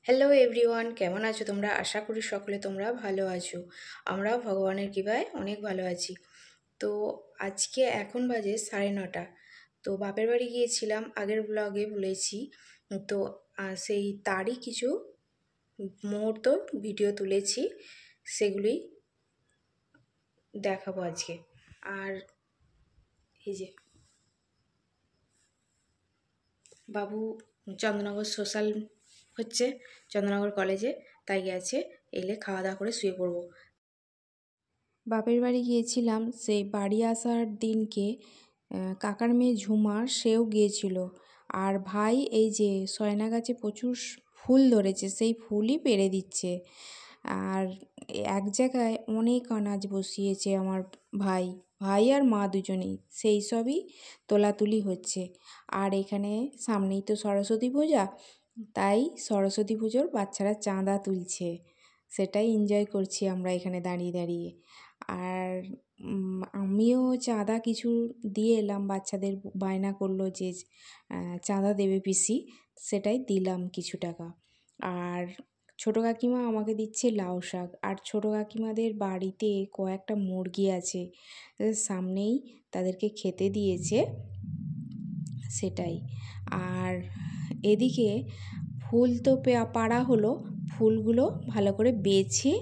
Hello everyone, কেমন আছো তোমরা? আশা করি সকলে তোমরা ভালো আছো। আমরাও ভগবানের কৃপায় অনেক ভালো আছি। তো আজকে এখন বাজে 9:30। তো বাপের বাড়ি গিয়েছিলাম, আগের ব্লগে বলেছি। তো সেই তারই কিছু মুহূর্ত ভিডিও তুলেছি, সেগুলি দেখাবো আজকে। আর এই যে বাবু চন্দ্রনগর সোশ্যাল হচ্ছে, চন্দ্রনগর কলেজে, তাই গেছে, এলে খাওয়া দাওয়া করে শুয়ে পড়বো। বাপের বাড়ি গিয়েছিলাম, সেই বাড়ি আসার দিনকে কাকার মেয়ে ঝুমা সেও গিয়েছিল। আর ভাই এই যে সয়না গাছে প্রচুর ফুল ধরেছে, সেই ফুলই পেড়ে দিচ্ছে। আর এক জায়গায় অনেক আনাজ বসিয়েছে আমার ভাই ভাই আর মা দুজনেই, সেই সবই তোলাতুলি হচ্ছে। আর এখানে সামনেই তো সরস্বতী পূজা, তাই সরস্বতী পুজোর বাচ্চারা চাঁদা তুলছে, সেটাই এনজয় করছি আমরা এখানে দাঁড়িয়ে দাঁড়িয়ে। আর আমিও চাঁদা কিছু দিয়ে এলাম, বাচ্চাদের বায়না করলো যে চাঁদা দেবে পিসি, সেটাই দিলাম কিছু টাকা। আর ছোটো কাকিমা আমাকে দিচ্ছে লাউ শাক। আর ছোটো কাকিমাদের বাড়িতে কয়েকটা মুরগি আছে, সামনেই তাদেরকে খেতে দিয়েছে, সেটাই। আর এদিকে ফুল তো পাড়া হলো, ফুলগুলো ভালো করে বেছে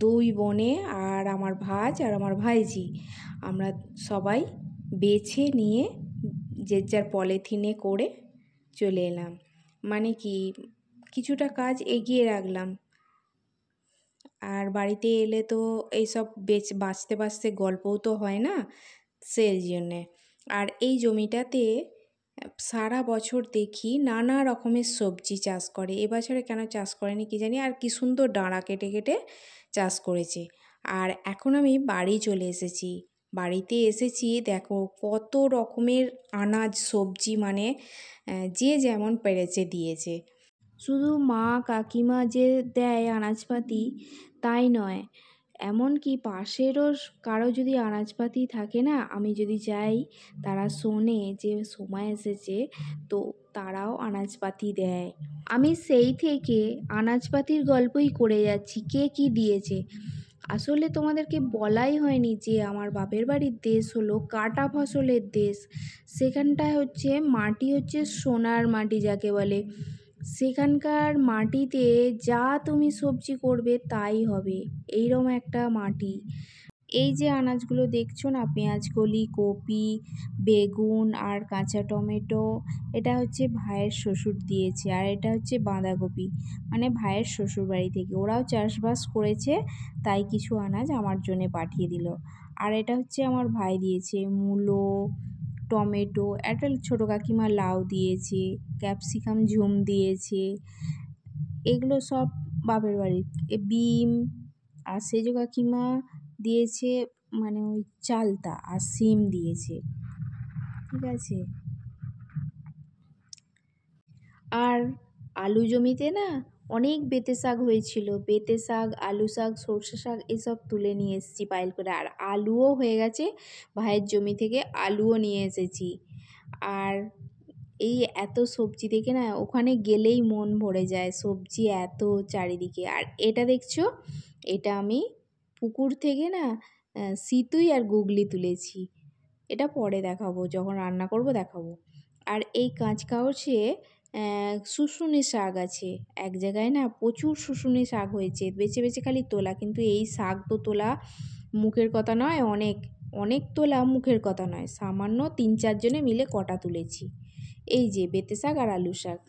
দুই বোনে আর আমার ভাজ আর আমার ভাইজি, আমরা সবাই বেছে নিয়ে যে যার পলিথিনে করে চলে এলাম। মানে কি, কিছুটা কাজ এগিয়ে রাখলাম। আর বাড়িতে এলে তো এইসব বাঁচতে বাঁচতে গল্পও তো হয় না, সেই জন্যে। আর এই জমিটাতে সারা বছর দেখি নানা রকমের সবজি চাষ করে, এবছরে কেন চাষ করেনি কি জানি। আর কি সুন্দর ডাঁড়া কেটে কেটে চাষ করেছে। আর এখন আমি বাড়ি চলে এসেছি, বাড়িতে এসেছি, দেখো কত রকমের আনাজ সবজি, মানে যে যেমন পেরেছে দিয়েছে। শুধু মা কাকিমা যে দেয় আনাজপাতি তাই নয়, এমনকি পাশেরও কারো যদি আনাজপাতি থাকে না, আমি যদি যাই, তারা শোনে যে সময় এসেছে, তো তারাও আনাজপাতি দেয়। আমি সেই থেকে আনাজপাতির গল্পই করে যাচ্ছি, কে কি দিয়েছে। আসলে তোমাদেরকে বলাই হয়নি যে আমার বাপের বাড়ির দেশ হলো কাটা ফসলের দেশ। সেখানটায় হচ্ছে মাটি হচ্ছে সোনার মাটি যাকে বলে। সেখানকার মাটিতে যা তুমি সবজি করবে তাই হবে, এইরকম একটা মাটি। এই যে আনাজগুলো দেখছো না, পেঁয়াজকলি, কপি, বেগুন আর কাঁচা টমেটো, এটা হচ্ছে ভাইয়ের শ্বশুর দিয়েছে। আর এটা হচ্ছে বাঁধাকপি, মানে ভাইয়ের শ্বশুর বাড়ি থেকে ওরাও চাষবাস করেছে, তাই কিছু আনাজ আমার জন্য পাঠিয়ে দিল। আর এটা হচ্ছে আমার ভাই দিয়েছে মূলো, টমেটো, একটা ছোটো কাকিমা লাউ দিয়েছে, ক্যাপসিকাম ঝুম দিয়েছে, এগুলো সব বাপের বাড়ির। বিম আর সেজো কাকিমা দিয়েছে, মানে ওই চালতা আর সিম দিয়েছে, ঠিক আছে। আর আলু জমিতে না অনেক বেতে শাক হয়েছিল, বেতে শাক, আলু শাক, সর্ষে শাক, এসব তুলে নিয়ে এসেছি পাইল করে। আর আলুও হয়ে গেছে, ভাইয়ের জমি থেকে আলুও নিয়ে এসেছি। আর এই এত সবজি দেখে না ওখানে গেলেই মন ভরে যায়, সবজি এত চারিদিকে। আর এটা দেখছো, এটা আমি পুকুর থেকে না সিতুই আর গুগলি তুলেছি, এটা পরে দেখাবো, যখন রান্না করব দেখাবো। আর এই কাঁচকাউচে শুশুনি শাক আছে, এক জায়গায় না প্রচুর শুশুনি শাক হয়েছে, বেছে বেছে খালি তোলা। কিন্তু এই শাক তো তোলা মুখের কথা নয়, অনেক অনেক তোলা মুখের কথা নয়, সামান্য 3-4 জনে মিলে কটা তুলেছি। এই যে বেতে শাক আর আলু শাক।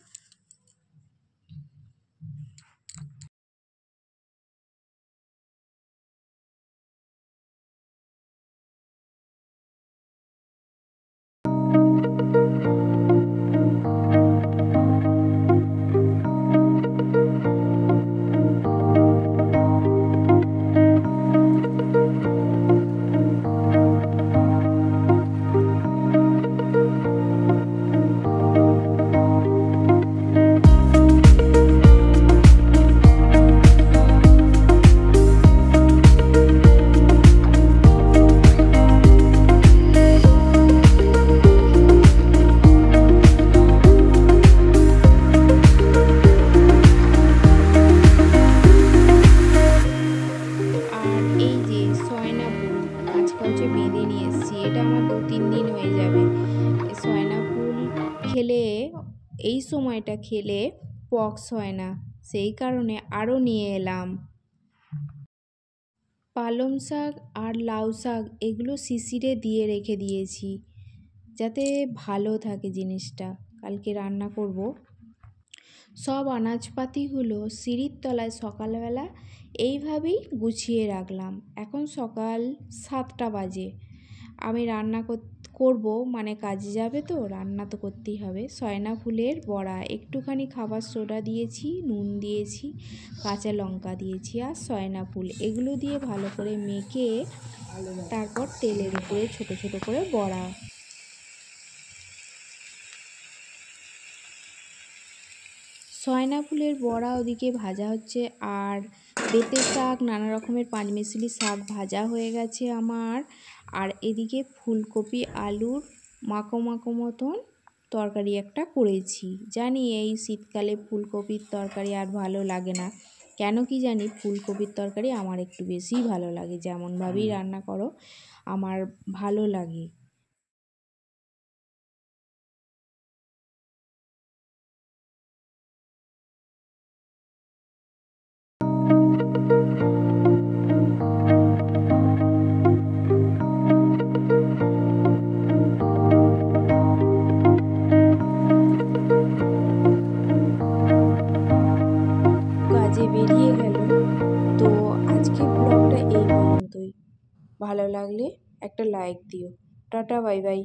সময়টা খেলে পক্স হয় না, সেই কারণে আরও নিয়ে এলাম। পালং শাক আর লাউ শাক এগুলো শিশিরে দিয়ে রেখে দিয়েছি যাতে ভালো থাকে জিনিসটা, কালকে রান্না করব। সব আনাজপাতিগুলো সিঁড়ির তলায় সকালবেলা এইভাবেই গুছিয়ে রাখলাম। এখন সকাল 7টা বাজে, আমি রান্না করব, মানে কাজে যাবে তো, রান্না তো করতেই হবে। সয়না ফুলের বড়া, একটুখানি খাবার সোডা দিয়েছি, নুন দিয়েছি, কাঁচা লঙ্কা দিয়েছি আর সয়না ফুল, এগুলো দিয়ে ভালো করে মেখে তারপর তেলের উপরে ছোট ছোট করে বড়া। সয়না ফুলের বড়া ওদিকে ভাজা হচ্ছে, আর বেতে শাক, নানা রকমের পাঁচমিশালি শাক ভাজা হয়ে গেছে আমার। আর এদিকে ফুলকপি আলুর মাখো মাখো মতন তরকারি একটা করেছি। জানি এই শীতকালে ফুলকপির তরকারি আর ভালো লাগে না, কেন কি জানি, ফুলকপির তরকারি আমার একটু বেশিই ভালো লাগে, যেমনভাবেই রান্না করো আমার ভালো লাগে। কাজে বেরিয়ে গেল। তো আজকে ব্লগটা এই পর্যন্তই। ভালো লাগলে একটা লাইক দিও। Tata, bye bye.